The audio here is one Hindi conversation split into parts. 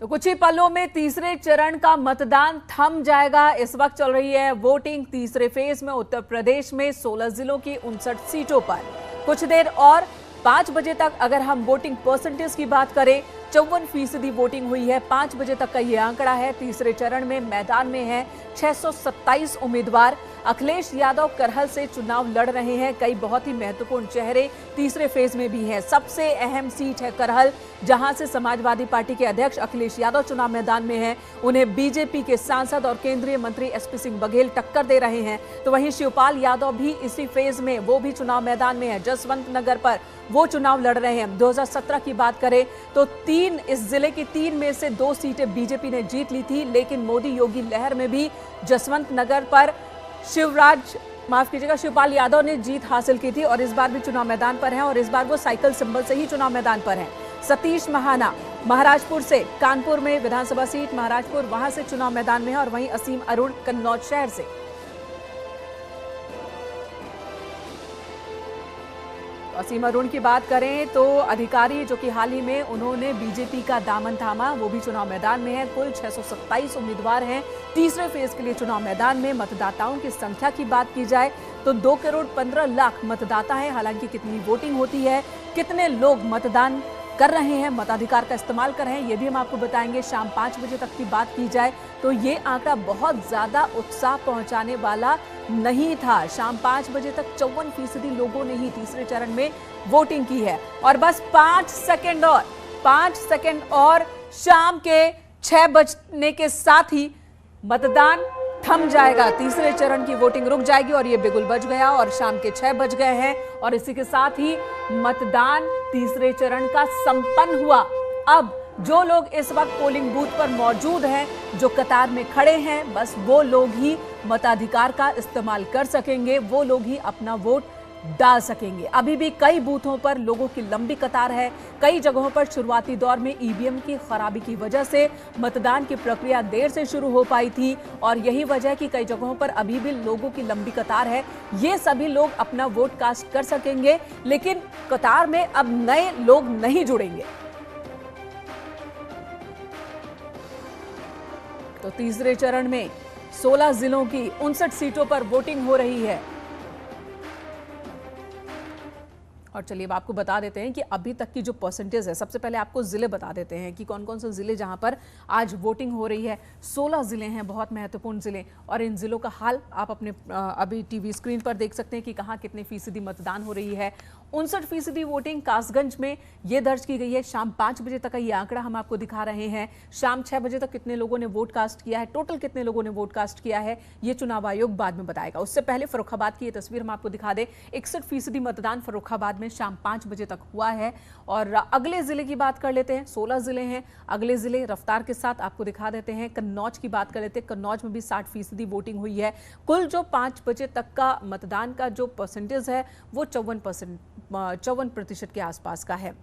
तो कुछ ही पलों में तीसरे चरण का मतदान थम जाएगा। इस वक्त चल रही है वोटिंग तीसरे फेज में उत्तर प्रदेश में 16 जिलों की 59 सीटों पर। कुछ देर और 5 बजे तक अगर हम वोटिंग परसेंटेज की बात करें 54% वोटिंग हुई है। 5 बजे तक का ये आंकड़ा है। तीसरे चरण में मैदान में है 627 उम्मीदवार। अखिलेश यादव करहल से चुनाव लड़ रहे हैं। कई बहुत ही महत्वपूर्ण चेहरे तीसरे फेज में भी हैं। सबसे अहम सीट है करहल, जहां से समाजवादी पार्टी के अध्यक्ष अखिलेश यादव चुनाव मैदान में हैं। उन्हें बीजेपी के सांसद और केंद्रीय मंत्री एसपी सिंह बघेल टक्कर दे रहे हैं। तो वहीं शिवपाल यादव भी इसी फेज में, वो भी चुनाव मैदान में है। जसवंत नगर पर वो चुनाव लड़ रहे हैं। 2017 की बात करें तो इस जिले की 3 में से 2 सीटें बीजेपी ने जीत ली थी, लेकिन मोदी योगी लहर में भी जसवंत नगर पर शिवपाल यादव ने जीत हासिल की थी और इस बार भी चुनाव मैदान पर हैं और इस बार वो साइकिल सिंबल से ही चुनाव मैदान पर हैं। सतीश महाना महाराजपुर से, कानपुर में विधानसभा सीट महाराजपुर, वहां से चुनाव मैदान में है और वहीं असीम अरुण कन्नौज शहर से। असीम अरुण की बात करें तो अधिकारी जो कि हाल ही में उन्होंने बीजेपी का दामन थामा, वो भी चुनाव मैदान में है। कुल 627 उम्मीदवार हैं तीसरे फेज के लिए चुनाव मैदान में। मतदाताओं की संख्या की बात की जाए तो 2 करोड़ 15 लाख मतदाता है। हालांकि कितनी वोटिंग होती है, कितने लोग मतदान कर रहे हैं, मताधिकार का इस्तेमाल कर रहे हैं, ये भी हम आपको बताएंगे। शाम 5 बजे तक की बात की जाए तो ये आंकड़ा बहुत ज्यादा उत्साह पहुंचाने वाला नहीं था। शाम 5 बजे तक 54% लोगों ने ही तीसरे चरण में वोटिंग की है और बस 5 सेकंड और शाम के 6 बजने के साथ ही मतदान थम जाएगा। तीसरे चरण की वोटिंग रुक जाएगी और ये बिगुल बज गया और शाम के 6 बज गए हैं और इसी के साथ ही मतदान तीसरे चरण का संपन्न हुआ। अब जो लोग इस वक्त पोलिंग बूथ पर मौजूद हैं, जो कतार में खड़े हैं, बस वो लोग ही मताधिकार का इस्तेमाल कर सकेंगे, वो लोग ही अपना वोट डाल सकेंगे। अभी भी कई बूथों पर लोगों की लंबी कतार है। कई जगहों पर शुरुआती दौर में ईवीएम की खराबी की वजह से मतदान की प्रक्रिया देर से शुरू हो पाई थी और यही वजह है कि कई जगहों पर अभी भी लोगों की लंबी कतार है। ये सभी लोग अपना वोट कास्ट कर सकेंगे, लेकिन कतार में अब नए लोग नहीं जुड़ेंगे। तो तीसरे चरण में 16 जिलों की 59 सीटों पर वोटिंग हो रही है। और चलिए अब आपको बता देते हैं कि अभी तक की जो परसेंटेज है, सबसे पहले आपको जिले बता देते हैं कि कौन कौन से जिले जहां पर आज वोटिंग हो रही है। 16 जिले हैं, बहुत महत्वपूर्ण जिले, और इन जिलों का हाल आप अपने अभी टीवी स्क्रीन पर देख सकते हैं कि कहां कितने फीसदी मतदान हो रही है। 59% वोटिंग कासगंज में ये दर्ज की गई है। शाम 5 बजे तक का ये आंकड़ा हम आपको दिखा रहे हैं। शाम 6 बजे तक कितने लोगों ने वोट कास्ट किया है, टोटल कितने लोगों ने वोट कास्ट किया है, ये चुनाव आयोग बाद में बताएगा। उससे पहले फर्रुखाबाद की ये तस्वीर हम आपको दिखा दें। 61% मतदान फर्रुखाबाद में शाम 5 बजे तक हुआ है। और अगले जिले की बात कर लेते हैं। 16 जिले हैं, अगले जिले रफ्तार के साथ आपको दिखा देते हैं। कन्नौज की बात कर लेते हैं। कन्नौज में भी 60% वोटिंग हुई है। कुल जो 5 बजे तक का मतदान का जो परसेंटेज है वो 54% के आसपास का है।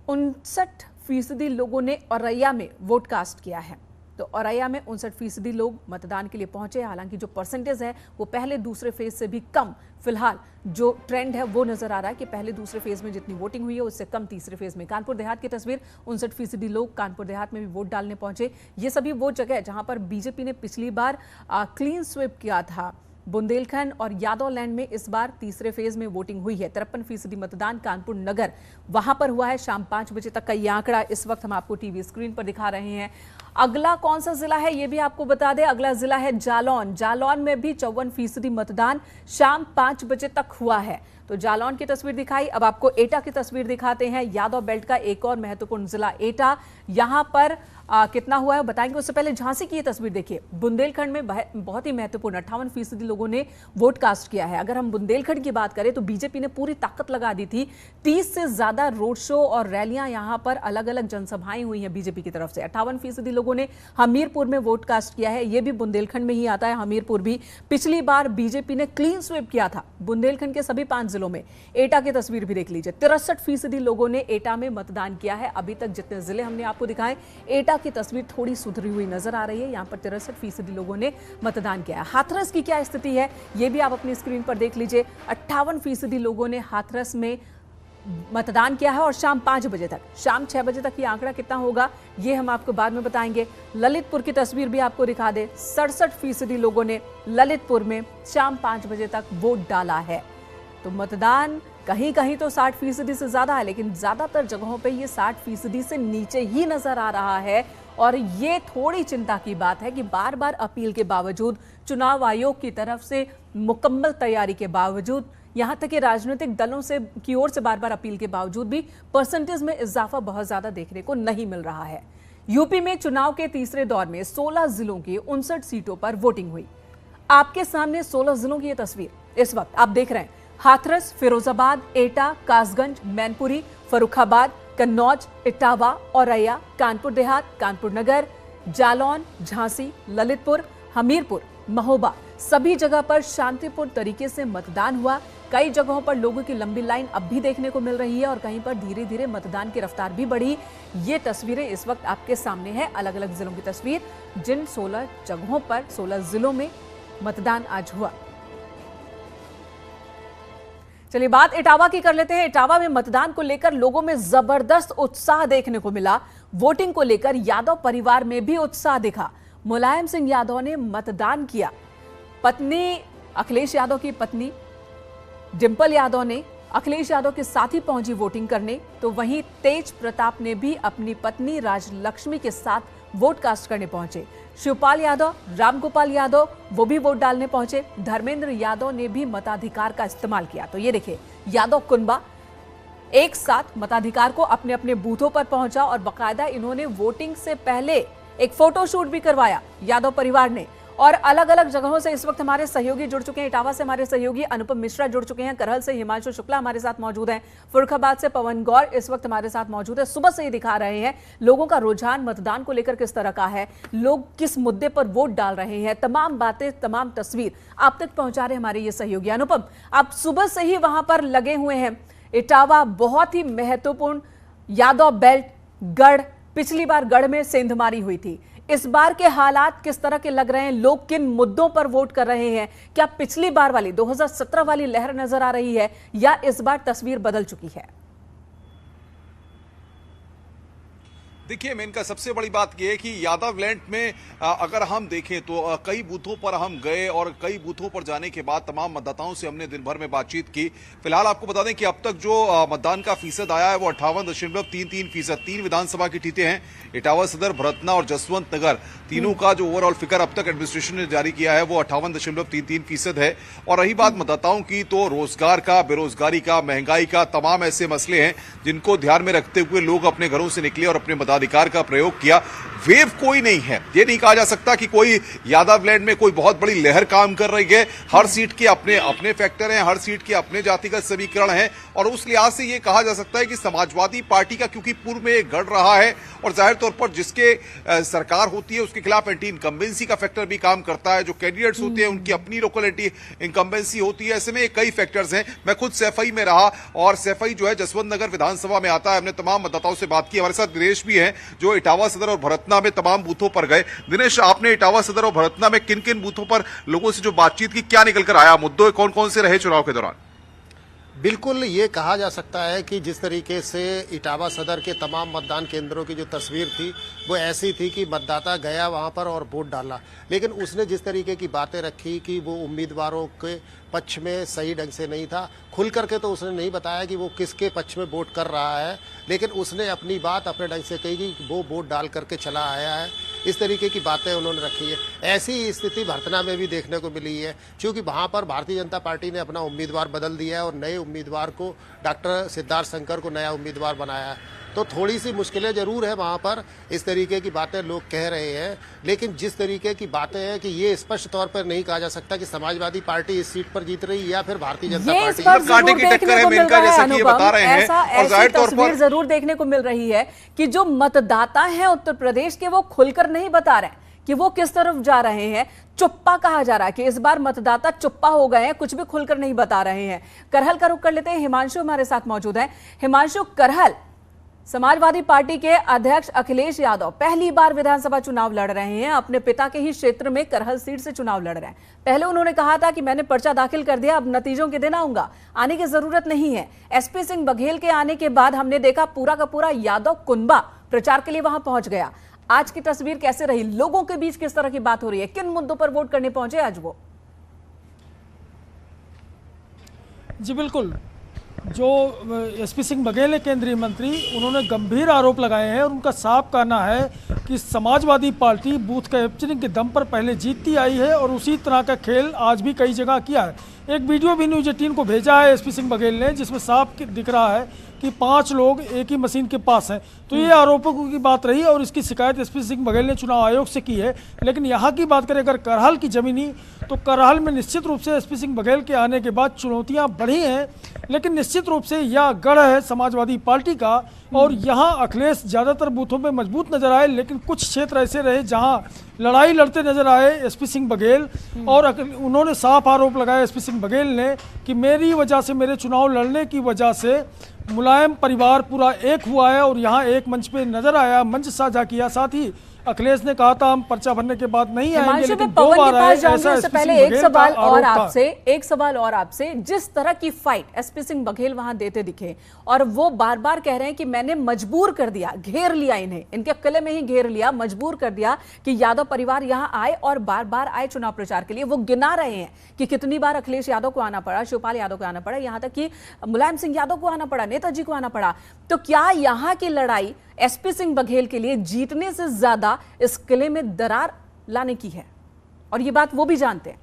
59% लोगों ने औरैया में वोट कास्ट किया है। तो औरैया में 59% लोग मतदान के लिए पहुंचे। हालांकि जो परसेंटेज है वो पहले दूसरे फेज से भी कम, फिलहाल जो ट्रेंड है वो नजर आ रहा है कि पहले दूसरे फेज में जितनी वोटिंग हुई है उससे कम तीसरे फेज में। कानपुर देहात की तस्वीर, 59% लोग कानपुर देहात में भी वोट डालने पहुंचे। ये सभी वो जगह जहां पर बीजेपी ने पिछली बार क्लीन स्वीप किया था। बुंदेलखंड और यादव लैंड में इस बार तीसरे फेज में वोटिंग हुई है। 53% मतदान कानपुर नगर वहां पर हुआ है। शाम 5 बजे तक का ये आंकड़ा इस वक्त हम आपको टीवी स्क्रीन पर दिखा रहे हैं। अगला कौन सा जिला है ये भी आपको बता दें। अगला जिला है जालौन। जालौन में भी 54% मतदान शाम 5 बजे तक हुआ है। तो जालौन की तस्वीर दिखाई। अब आपको एटा की तस्वीर दिखाते हैं। यादव बेल्ट का एक और महत्वपूर्ण जिला एटा, यहां पर कितना हुआ है बताएंगे। उससे पहले झांसी की ये तस्वीर देखिए। बुंदेलखंड में बहुत ही महत्वपूर्ण 58% लोगों ने वोट कास्ट किया है। अगर हम बुंदेलखंड की बात करें तो बीजेपी ने पूरी ताकत लगा दी थी। 30 से ज्यादा रोड शो और रैलियां, यहां पर अलग अलग जनसभाएं हुई हैं बीजेपी की तरफ से। 58% लोगों ने हमीरपुर में वोट कास्ट किया है। यह भी बुंदेलखंड में ही आता है। हमीरपुर भी पिछली बार बीजेपी ने क्लीन स्वीप किया था बुंदेलखंड के सभी 5 जिलों में। एटा की तस्वीर भी देख लीजिए। 63% लोगों ने एटा में मतदान किया है। अभी तक जितने जिले हमने आपको दिखाए, एटा की तस्वीर थोड़ी सुधरी हुई नजर आ रही है। यहां पर 63% लोगों ने मतदान किया है। हाथरस की क्या स्थिति है ये भी आप अपनी स्क्रीन पर देख लीजिए। 58% लोगों ने हाथरस में मतदान किया है और शाम 5 बजे तक, शाम 6 बजे तक ये आंकड़ा कितना होगा ये हम आपको बाद में बताएंगे। ललितपुर की तस्वीर भी आपको दिखा दे, 67% लोगों ने ललितपुर में शाम 5 बजे तक वोट डाला है। तो मतदान कहीं कहीं तो 60% से ज्यादा है, लेकिन ज्यादातर जगहों पे ये 60% से नीचे ही नजर आ रहा है। और ये थोड़ी चिंता की बात है कि बार बार अपील के बावजूद, चुनाव आयोग की तरफ से मुकम्मल तैयारी के बावजूद, यहां तक कि राजनीतिक दलों से की ओर से बार बार अपील के बावजूद भी परसेंटेज में इजाफा बहुत ज्यादा देखने को नहीं मिल रहा है। यूपी में चुनाव के तीसरे दौर में 16 जिलों की 59 सीटों पर वोटिंग हुई। आपके सामने 16 जिलों की यह तस्वीर इस वक्त आप देख रहे हैं। हाथरस, फिरोजाबाद, एटा, कासगंज, मैनपुरी, फर्रुखाबाद, कन्नौज, इटावा, औरैया, कानपुर देहात, कानपुर नगर, जालौन, झांसी, ललितपुर, हमीरपुर, महोबा, सभी जगह पर शांतिपूर्ण तरीके से मतदान हुआ। कई जगहों पर लोगों की लंबी लाइन अब भी देखने को मिल रही है और कहीं पर धीरे धीरे मतदान की रफ्तार भी बढ़ी। ये तस्वीरें इस वक्त आपके सामने है, अलग अलग जिलों की तस्वीर, जिन 16 जगहों पर 16 जिलों में मतदान आज हुआ। चलिए बात इटावा की कर लेते हैं। इटावा में मतदान को लेकर लोगों में जबरदस्त उत्साह देखने को मिला। वोटिंग को लेकर यादव परिवार में भी उत्साह दिखा। मुलायम सिंह यादव ने मतदान किया। पत्नी अखिलेश यादव की पत्नी डिंपल यादव ने अखिलेश यादव के साथ ही पहुंची वोटिंग करने, तो वहीं तेज प्रताप ने भी अपनी पत्नी राजलक्ष्मी के साथ वोट कास्ट करने पहुंचे। शिवपाल यादव, रामगोपाल यादव वो भी वोट डालने पहुंचे। धर्मेंद्र यादव ने भी मताधिकार का इस्तेमाल किया। तो ये देखिए, यादव कुनबा एक साथ मताधिकार को अपने अपने बूथों पर पहुंचा और बाकायदा इन्होंने वोटिंग से पहले एक फोटोशूट भी करवाया यादव परिवार ने। और अलग अलग जगहों से इस वक्त हमारे सहयोगी जुड़ चुके हैं। इटावा से हमारे सहयोगी अनुपम मिश्रा जुड़ चुके हैं, करहल से हिमांशु शुक्ला हमारे साथ मौजूद हैं, फर्रुखाबाद से पवन गौर इस वक्त हमारे साथ मौजूद है। सुबह से ही दिखा रहे हैं लोगों का रुझान मतदान को लेकर किस तरह का है, लोग किस मुद्दे पर वोट डाल रहे हैं, तमाम बातें, तमाम तस्वीर आप तक पहुंचा रहे हमारे ये सहयोगी। अनुपम, आप सुबह से ही वहां पर लगे हुए हैं। इटावा बहुत ही महत्वपूर्ण यादव बेल्ट गढ़, पिछली बार गढ़ में सेंधमारी हुई थी। इस बार के हालात किस तरह के लग रहे हैं, लोग किन मुद्दों पर वोट कर रहे हैं? क्या पिछली बार वाली 2017 वाली लहर नजर आ रही है या इस बार तस्वीर बदल चुकी है? देखिए, मेन का सबसे बड़ी बात यह है कि यादव लैंड में अगर हम देखें तो कई बूथों पर हम गए और कई बूथों पर जाने के बाद तमाम मतदाताओं से हमने दिन भर में बातचीत की। फिलहाल आपको बता दें कि अब तक जो मतदान का फीसद आया है वो 58.33%। 3 विधानसभा की सीटें हैं, इटावा सदर, भरतना और जसवंत नगर, तीनों का जो ओवरऑल फिगर अब तक एडमिनिस्ट्रेशन ने जारी किया है वो 58.33% है। और रही बात मतदाताओं की, तो रोजगार का, बेरोजगारी का, महंगाई का, तमाम ऐसे मसले हैं जिनको ध्यान में रखते हुए लोग अपने घरों से निकले और अपने अधिकार का प्रयोग किया। वेव कोई नहीं है, ये नहीं कहा जा सकता कि कोई यादव लैंड में कोई बहुत बड़ी लहर काम कर रही है। हर सीट के अपने अपने फैक्टर हैं, हर सीट के अपने जातिगत समीकरण हैं और उस लिहाज से ये कहा जा सकता है कि समाजवादी पार्टी का क्योंकि पूर्व में एक गढ़ रहा है और जाहिर तौर पर जिसके सरकार होती है उसके खिलाफ एंटी इनकम्बेंसी का फैक्टर भी काम करता है। जो कैंडिडेट्स होते हैं उनकी अपनी लोकल एंटी इनकम्बेंसी होती है। ऐसे में कई फैक्टर्स हैं। मैं खुद सैफई में रहा और सैफई जो है जसवंत नगर विधानसभा में आता है। हमने तमाम मतदाताओं से बात की। हमारे साथ दिनेश भी हैं जो इटावा सदर और भरतना में तमाम बूथों पर गए। दिनेश, आपने इटावा सदर और भरतना में किन किन बूथों पर लोगों से जो बातचीत की, क्या निकलकर आया? मुद्दे कौन कौन से रहे चुनाव के दौरान? बिल्कुल ये कहा जा सकता है कि जिस तरीके से इटावा सदर के तमाम मतदान केंद्रों की जो तस्वीर थी वो ऐसी थी कि मतदाता गया वहां पर और वोट डाला, लेकिन उसने जिस तरीके की बातें रखी कि वो उम्मीदवारों के पक्ष में सही ढंग से नहीं था। खुल करके तो उसने नहीं बताया कि वो किसके पक्ष में वोट कर रहा है, लेकिन उसने अपनी बात अपने ढंग से कही कि वो वोट डाल करके चला आया है। इस तरीके की बातें उन्होंने रखी है। ऐसी स्थिति भरतना में भी देखने को मिली है, क्योंकि वहाँ पर भारतीय जनता पार्टी ने अपना उम्मीदवार बदल दिया है और नए उम्मीदवार को, डॉक्टर सिद्धार्थ शंकर को नया उम्मीदवार बनाया है। तो थोड़ी सी मुश्किलें जरूर है वहाँ पर, इस तरीके की बातें लोग कह रहे हैं, लेकिन जिस तरीके की बातें हैं कि ये स्पष्ट तौर पर नहीं कहा जा सकता कि समाजवादी पार्टी इस सीट पर जीत रही या फिर भारतीय जनता पार्टी। कांटे की टक्कर है मेनका, जैसा कि ये बता रहे हैं। और जाहिर तौर पर जरूर देखने को मिल रही है कि जो मतदाता हैं उत्तर प्रदेश के वो खुलकर नहीं बता रहे हैं कि वो किस तरफ जा रहे हैं। चुप्पा कहा जा रहा है कि इस बार मतदाता चुप्पा हो गए हैं, कुछ भी खुलकर नहीं बता रहे हैं। करहल का रुख कर लेते हैं, हिमांशु हमारे साथ मौजूद है। हिमांशु, करहल समाजवादी पार्टी के अध्यक्ष अखिलेश यादव पहली बार विधानसभा चुनाव लड़ रहे हैं। अपने पिता के ही क्षेत्र में करहल सीट से चुनाव लड़ रहे हैं। पहले उन्होंने कहा था कि मैंने पर्चा दाखिल कर दिया, अब नतीजों के दिन आऊंगा, आने की जरूरत नहीं है। एसपी सिंह बघेल के आने के बाद हमने देखा पूरा का पूरा यादव कुनबा प्रचार के लिए वहां पहुंच गया। आज की तस्वीर कैसे रही, लोगों के बीच किस तरह की बात हो रही है, किन मुद्दों पर वोट करने पहुंचे आज वो? जी बिल्कुल, जो एसपी सिंह बघेल है केंद्रीय मंत्री, उन्होंने गंभीर आरोप लगाए हैं और उनका साफ कहना है कि समाजवादी पार्टी बूथ कैप्चरिंग के दम पर पहले जीतती आई है और उसी तरह का खेल आज भी कई जगह किया है। एक वीडियो भी न्यूज़ 18 को भेजा है एसपी सिंह बघेल ने, जिसमें साफ दिख रहा है कि 5 लोग एक ही मशीन के पास हैं। तो ये आरोपों की बात रही और इसकी शिकायत एसपी सिंह बघेल ने चुनाव आयोग से की है। लेकिन यहाँ की बात करें अगर करहल की जमीनी, तो करहल में निश्चित रूप से एसपी सिंह बघेल के आने के बाद चुनौतियाँ बढ़ी हैं, लेकिन निश्चित रूप से यह गढ़ है समाजवादी पार्टी का और यहाँ अखिलेश ज़्यादातर बूथों पे मजबूत नजर आए। लेकिन कुछ क्षेत्र ऐसे रहे जहाँ लड़ाई लड़ते नजर आए एसपी सिंह बघेल और उन्होंने साफ आरोप लगाया एसपी सिंह बघेल ने कि मेरी वजह से, मेरे चुनाव लड़ने की वजह से मुलायम परिवार पूरा एक हुआ है और यहाँ एक मंच पे नजर आया, मंच साझा किया। साथ ही अखिलेश ने कहा था हम पर्चा भरने के बाद नहीं आएंगे, लेकिन 2 बार आए। ऐसा पहले एक सवाल और आपसे, जिस तरह की फाइट एसपी सिंह बघेल वहां देते दिखे और वो बार बार कह रहे हैं कि मैंने मजबूर कर दिया, घेर लिया, इन्हें इनके किले में ही घेर लिया, मजबूर कर दिया कि यादव परिवार यहां आए और बार बार आए चुनाव प्रचार के लिए। वो गिना रहे हैं कि कितनी बार अखिलेश यादव को आना पड़ा, शिवपाल यादव को आना पड़ा, यहां तक कि मुलायम सिंह यादव को आना पड़ा, नेताजी को आना पड़ा। तो क्या यहां की लड़ाई एसपी सिंह बघेल के लिए जीतने से ज्यादा इस किले में दरार लाने की है? और ये बात वो भी जानते हैं।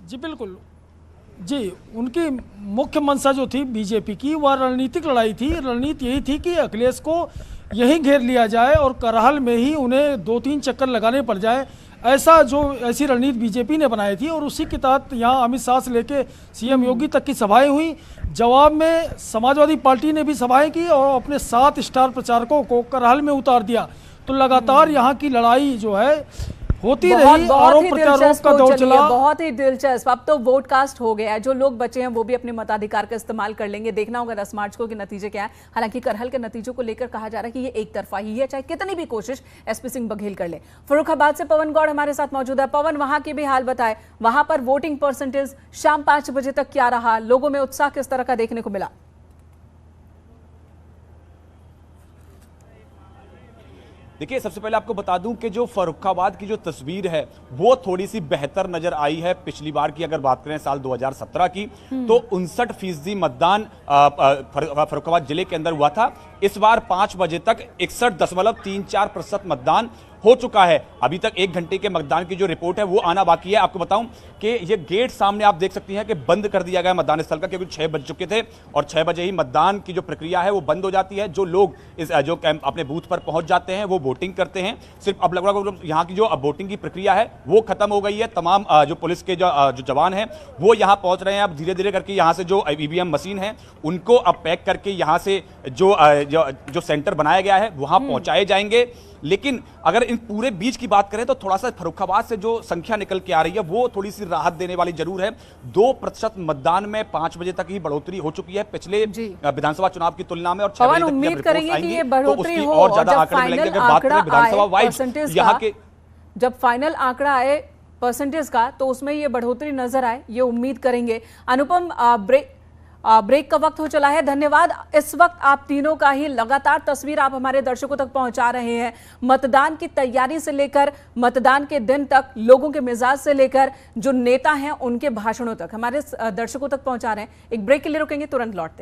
जी बिल्कुल जी, उनकी मुख्य मंशा जो थी बीजेपी की, वह रणनीतिक लड़ाई थी। रणनीति यही थी कि अखिलेश को यही घेर लिया जाए और करहल में ही उन्हें 2-3 चक्कर लगाने पड़ जाए। ऐसी रणनीति बीजेपी ने बनाई थी और उसी के तहत यहाँ अमित शाह से लेके सीएम योगी तक की सभाएं हुई। जवाब में समाजवादी पार्टी ने भी सभाएं की और अपने 7 स्टार प्रचारकों को करहल में उतार दिया। तो लगातार यहाँ की लड़ाई जो है होती रही, आरोप प्रत्यारोप का दौर चला। बहुत ही दिलचस्प। अब तो वोट कास्ट हो गया है, जो लोग बचे हैं वो भी अपने मताधिकार का इस्तेमाल कर लेंगे। देखना होगा 10 मार्च को कि नतीजे क्या है। हालांकि करहल के नतीजों को लेकर कहा जा रहा है कि ये एक तरफा ही है, चाहे कितनी भी कोशिश एसपी सिंह बघेल कर ले। फर्रुखाबाद से पवन गौड़ हमारे साथ मौजूद है। पवन, वहां के भी हाल बताए, वहां पर वोटिंग परसेंटेज शाम 5 बजे तक क्या रहा, लोगों में उत्साह किस तरह का देखने को मिला? देखिए, सबसे पहले आपको बता दूं कि जो फर्रुखाबाद की जो तस्वीर है वो थोड़ी सी बेहतर नजर आई है। पिछली बार की अगर बात करें साल 2017 की, तो 59% मतदान फर्रुखाबाद जिले के अंदर हुआ था। इस बार 5 बजे तक 61.34% मतदान हो चुका है। अभी तक 1 घंटे के मतदान की जो रिपोर्ट है वो आना बाकी है। आपको बताऊं कि ये गेट सामने आप देख सकती हैं कि बंद कर दिया गया मतदान स्थल का, क्योंकि 6 बज चुके थे और 6 बजे ही मतदान की जो प्रक्रिया है वो बंद हो जाती है। जो लोग जो कैंप अपने बूथ पर पहुंच जाते हैं वो वोटिंग करते हैं। सिर्फ अब लगभग यहाँ की जो वोटिंग की प्रक्रिया है वो खत्म हो गई है। तमाम जो पुलिस के जो जवान हैं वो यहाँ पहुंच रहे हैं। अब धीरे धीरे करके यहाँ से जो ईवीएम मशीन है उनको अब पैक करके यहाँ से जो सेंटर बनाया गया है वहां पहुंचाए जाएंगे। लेकिन अगर इन पूरे बीच की बात करें तो थोड़ा सा फर्रुखाबाद से जो संख्या निकल के आ रही है वो थोड़ी सी राहत देने वाली जरूर है। 2% मतदान में 5 बजे तक ही बढ़ोतरी हो चुकी है पिछले विधानसभा चुनाव की तुलना में। और 6 बजे तक उम्मीद करेंगे कि ये बढ़ोतरी हो और ज्यादा आंकड़े मिलेंगे। अगर बात करें विधानसभा वाइज यहाँ के, जब फाइनल आंकड़ा आए परसेंटेज का तो उसमें ये बढ़ोतरी नजर आए, ये उम्मीद करेंगे। अनुपम, ब्रेक का वक्त हो चला है। धन्यवाद। इस वक्त आप तीनों का ही लगातार तस्वीर आप हमारे दर्शकों तक पहुंचा रहे हैं, मतदान की तैयारी से लेकर मतदान के दिन तक, लोगों के मिजाज से लेकर जो नेता हैं उनके भाषणों तक हमारे दर्शकों तक पहुंचा रहे हैं। एक ब्रेक के लिए रुकेंगे, तुरंत लौटते हैं।